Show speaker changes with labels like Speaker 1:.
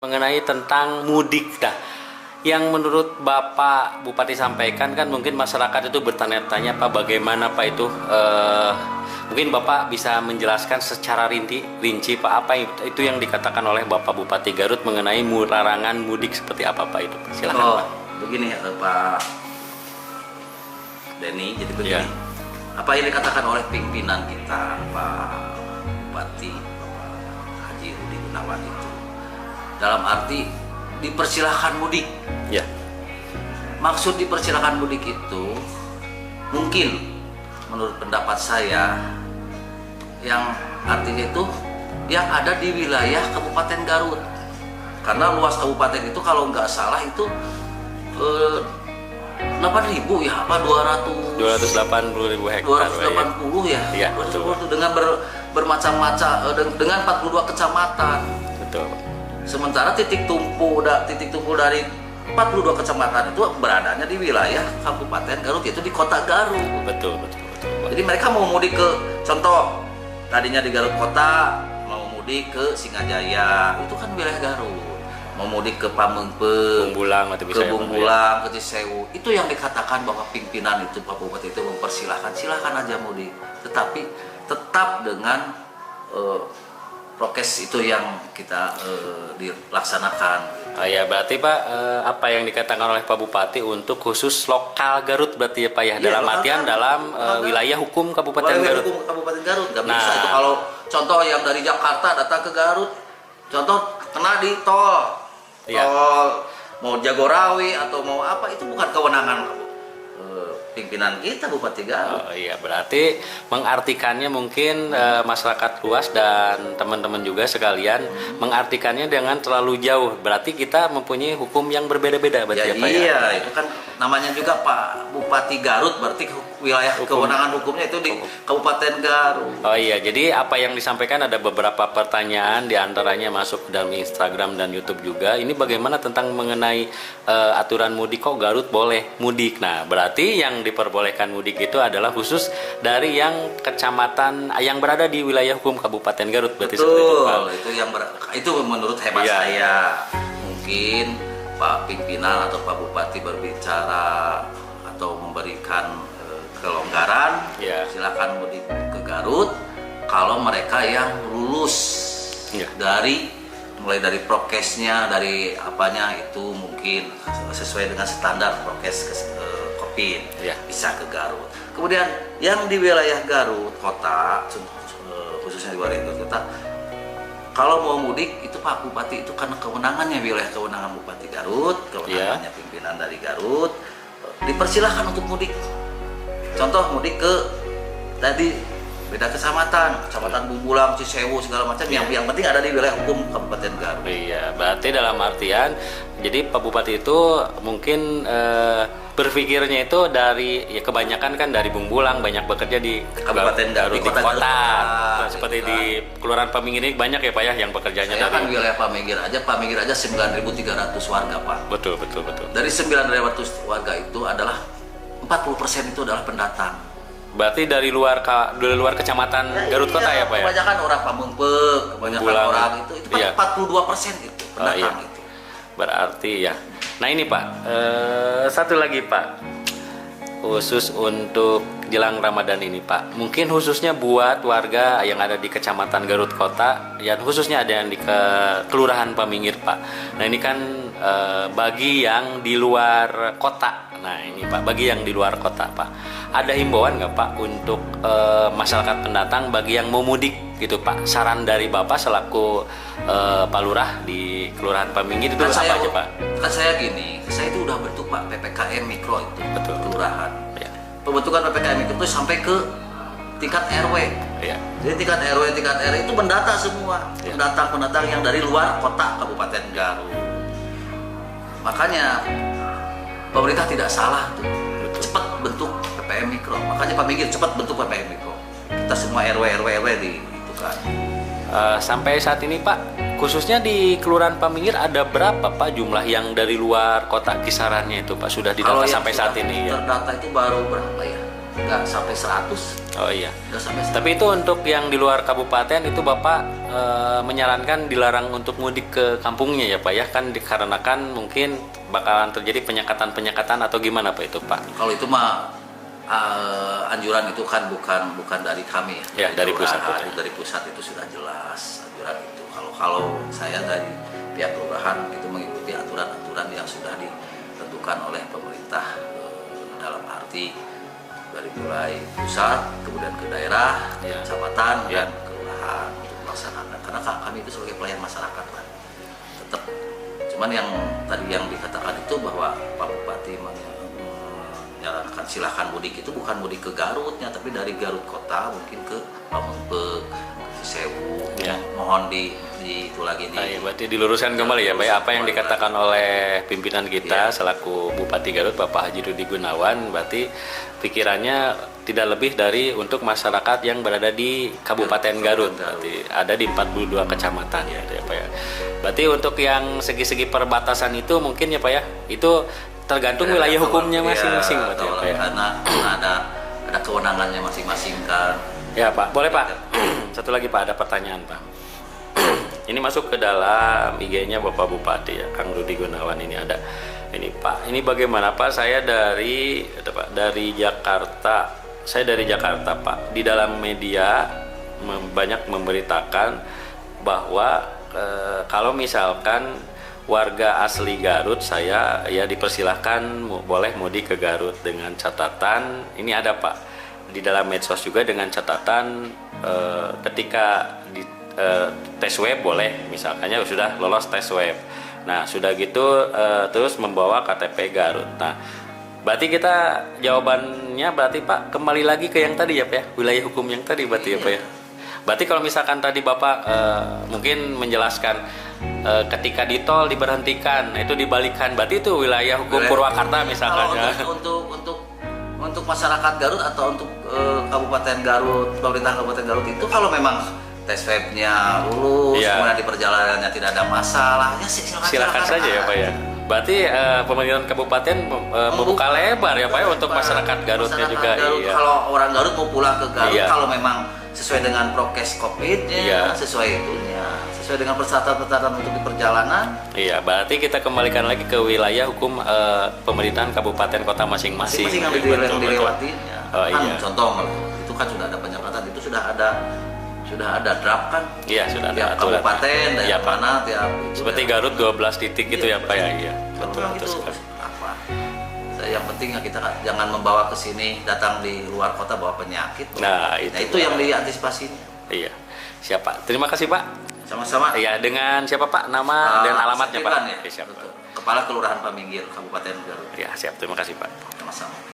Speaker 1: mengenai tentang mudik. Nah, yang menurut Bapak Bupati sampaikan kan mungkin masyarakat itu bertanya-tanya Pak bagaimana Pak itu mungkin Bapak bisa menjelaskan secara rinci Pak apa itu yang dikatakan oleh Bapak Bupati Garut mengenai larangan mudik seperti apa Pak itu? Silakan Pak.
Speaker 2: Begini Pak Denny, jadi begini.
Speaker 1: Ya.
Speaker 2: Apa yang dikatakan oleh pimpinan kita Pak Bupati Bapak Haji Rudi Gunawan itu dalam arti dipersilahkan mudik.
Speaker 1: Ya.
Speaker 2: Maksud dipersilahkan mudik itu mungkin menurut pendapat saya yang artinya itu yang ada di wilayah Kabupaten Garut. Karena luas kabupaten itu kalau nggak salah itu 8.000 ya apa
Speaker 1: 280.000 hektar
Speaker 2: 280 ya.
Speaker 1: Iya, betul.
Speaker 2: Dengan bermacam-macam dengan 42 kecamatan.
Speaker 1: Betul.
Speaker 2: Sementara titik tumpul dari 42 kecamatan itu beradanya di wilayah Kabupaten Garut, yaitu di Kota Garut.
Speaker 1: Betul.
Speaker 2: Jadi mereka mau mudik ke, contoh tadinya di Garut Kota, mau mudik ke Singajaya, itu kan wilayah Garut. Mau mudik ke Pamengpeung,
Speaker 1: Bumbulang atau bisa
Speaker 2: ke Bumbulang, ke Cisewu. Itu yang dikatakan bahwa pimpinan itu Pak Bupati itu mempersilahkan, silahkan aja mudik. Tetapi tetap dengan prokes itu yang kita dilaksanakan.
Speaker 1: Oh ya, berarti Pak apa yang dikatakan oleh Pak Bupati untuk khusus lokal Garut berarti ya Pak ya, dalam artian dalam wilayah hukum Kabupaten Garut.
Speaker 2: Hukum Kabupaten Garut nggak bisa itu kalau contoh yang dari Jakarta datang ke Garut, contoh kena di tol, mau Jagorawi atau mau apa itu bukan kewenangan pimpinan kita Bupati Garut.
Speaker 1: Oh iya, berarti mengartikannya mungkin masyarakat luas dan teman-teman juga sekalian mengartikannya dengan terlalu jauh. Berarti kita mempunyai hukum yang berbeda-beda berarti ya Pak ya?
Speaker 2: Iya, itu kan namanya juga Pak Bupati Garut, berarti wilayah kewenangan hukumnya itu di Kabupaten Garut.
Speaker 1: Oh iya, jadi apa yang disampaikan ada beberapa pertanyaan diantaranya masuk dalam Instagram dan YouTube juga. Ini bagaimana tentang mengenai aturan mudik kok Garut boleh mudik? Nah, berarti yang diperbolehkan mudik itu adalah khusus dari yang kecamatan yang berada di wilayah hukum Kabupaten Garut berarti.
Speaker 2: Betul, itu menurut hemat saya. Mungkin Pak Pimpinan atau Pak Bupati berbicara atau memberikan kelonggaran, silakan mudik ke Garut kalau mereka yang lulus mulai dari prokesnya, dari apanya itu mungkin sesuai dengan standar prokes COVID, bisa ke Garut. Kemudian yang di wilayah Garut Kota, khususnya di wilayah Garut Kota, kalau mau mudik itu Pak Bupati itu karena kewenangannya wilayah kewenangan Bupati Garut, kewenangannya pimpinan dari Garut, dipersilahkan untuk mudik. Contoh mudik ke tadi beda kecamatan Bumbulang, Cisewu segala macam yang penting ada di wilayah hukum Kabupaten Garut.
Speaker 1: Iya, berarti dalam artian jadi Pak Bupati itu mungkin berpikirnya itu dari kebanyakan kan dari Bumbulang banyak bekerja di
Speaker 2: Kabupaten Garut,
Speaker 1: di kota. Seperti di Kelurahan Paminggir ini banyak ya Pak ya yang bekerjanya
Speaker 2: saya
Speaker 1: dari
Speaker 2: kan wilayah Paminggir aja 9.300 warga Pak.
Speaker 1: Betul.
Speaker 2: Dari 9.300 warga itu adalah 40% itu adalah pendatang.
Speaker 1: Berarti dari luar kecamatan Garut Kota ya Pak ya?
Speaker 2: Kebanyakan orang Pamengpeung, kebanyakan orang itu 42% itu pendatang itu.
Speaker 1: Berarti ya. Nah ini Pak, satu lagi Pak, khusus untuk jelang Ramadan ini Pak, mungkin khususnya buat warga yang ada di Kecamatan Garut Kota, yang khususnya ada yang di Kelurahan Paminggir Pak. Nah ini kan bagi yang di luar kota. Nah ini Pak, bagi yang di luar kota Pak, ada himbauan nggak Pak untuk masyarakat pendatang bagi yang mau mudik gitu Pak? Saran dari Bapak selaku Pak Lurah di Kelurahan Paminggir itu apa aja Pak?
Speaker 2: Kan saya gini, saya itu udah bentuk Pak PPKM Mikro itu,
Speaker 1: betul.
Speaker 2: Kelurahan. Pembentukan PPKM Mikro itu sampai ke tingkat RW. Jadi tingkat RW, tingkat RW itu mendata semua, pendatang yang dari luar kota Kabupaten Garut. Makanya pemerintah tidak salah tuh, cepat bentuk PPKM Mikro. Makanya Pak Minggir cepat bentuk PPKM Mikro. Kita semua RW di itu kan.
Speaker 1: Sampai saat ini Pak, khususnya di Kelurahan Paminggir ada berapa Pak jumlah yang dari luar kota kisarannya itu Pak sudah didata sampai saat ini?
Speaker 2: Terdata itu baru berapa ya? nggak sampai 100.
Speaker 1: Oh iya.
Speaker 2: Nggak sampai 100.
Speaker 1: Tapi itu untuk yang di luar kabupaten itu Bapak menyarankan dilarang untuk mudik ke kampungnya ya Pak ya, kan dikarenakan mungkin bakalan terjadi penyekatan atau gimana Pak itu Pak?
Speaker 2: Kalau itu mah anjuran itu kan bukan dari kami
Speaker 1: ya, dari pusat.
Speaker 2: Dari pusat itu sudah jelas anjuran itu. Kalau saya dari pihak kelurahan itu mengikuti aturan-aturan yang sudah ditentukan oleh pemerintah, dalam arti dari mulai pusat kemudian ke daerah, kecamatan dan kelurahan untuk melaksanakan, karena kami itu sebagai pelayan masyarakat kan tetap. Cuman yang tadi yang dikatakan itu bahwa Pak Bupati menyarankan silahkan mudik itu bukan mudik ke Garutnya, tapi dari Garut kota mungkin ke Pamengpeuk, Cisewu. Mohon itu lagi nih.
Speaker 1: Berarti diluruskan kembali ya Pak ya, apa yang dikatakan oleh pimpinan kita selaku Bupati Garut Bapak Haji Rudi Gunawan, berarti pikirannya tidak lebih dari untuk masyarakat yang berada di Kabupaten Garut, berarti ada di 42 kecamatan ya Pak ya. Berarti untuk yang segi-segi perbatasan itu mungkin ya Pak ya, itu tergantung wilayah hukumnya masing-masing berarti ya Pak ya.
Speaker 2: Karena ada kewenangannya masing-masing kan.
Speaker 1: Ya Pak, boleh Pak. Satu lagi Pak, ada pertanyaan Pak. Ini masuk ke dalam IG-nya Bapak Bupati ya, Kang Rudi Gunawan ini ada. Ini Pak, ini bagaimana Pak? Saya dari Jakarta. Saya dari Jakarta Pak. Di dalam media banyak memberitakan bahwa kalau misalkan warga asli Garut saya ya dipersilahkan boleh mudik ke Garut dengan catatan ini ada Pak di dalam medsos juga dengan catatan ketika di tes web boleh, misalkannya sudah lolos tes web. Nah sudah gitu terus membawa KTP Garut. Nah berarti kita jawabannya berarti Pak kembali lagi ke yang tadi ya Pak ya, wilayah hukum yang tadi berarti ya Pak ya. Berarti kalau misalkan tadi Bapak mungkin menjelaskan ketika di tol diberhentikan, itu dibalikan, berarti itu wilayah hukum Purwakarta misalkan ya.
Speaker 2: Untuk masyarakat Garut atau untuk Kabupaten Garut, pemerintah Kabupaten Garut itu kalau memang tes webnya lulus, kemudian di perjalanannya tidak ada masalah, ya silakan
Speaker 1: saja ya Pak ya. Berarti pemerintahan kabupaten membuka lebar ya Pak ya untuk masyarakat Garutnya juga.
Speaker 2: Garut, kalau orang Garut mau pulang ke Garut, kalau memang sesuai dengan prokes COVID-nya, sesuai dengan persyaratan-persyaratan untuk di perjalanan.
Speaker 1: Iya, berarti kita kembalikan lagi ke wilayah hukum pemerintahan kabupaten kota masing-masing.
Speaker 2: Yang dilewatinya.
Speaker 1: Oh, iya.
Speaker 2: Contoh itu kan sudah ada penyekatan, itu sudah ada draft kan?
Speaker 1: Iya, sudah ada
Speaker 2: tiap kabupaten, daerah mana, tiap
Speaker 1: seperti Garut 12 titik gitu ya Pak ya. Iya, betul sekali.
Speaker 2: Yang penting ya kita jangan membawa ke sini, datang di luar kota bawa penyakit.
Speaker 1: Nah, itu
Speaker 2: yang diantisipasinya.
Speaker 1: Iya. Siapa? Terima kasih Pak.
Speaker 2: Sama-sama.
Speaker 1: Iya, dengan siapa Pak? Nama dan alamatnya Pak?
Speaker 2: Ya? Kepala Kelurahan Paminggir, Kabupaten Garut.
Speaker 1: Ya, siap. Terima kasih Pak.
Speaker 2: Sama-sama.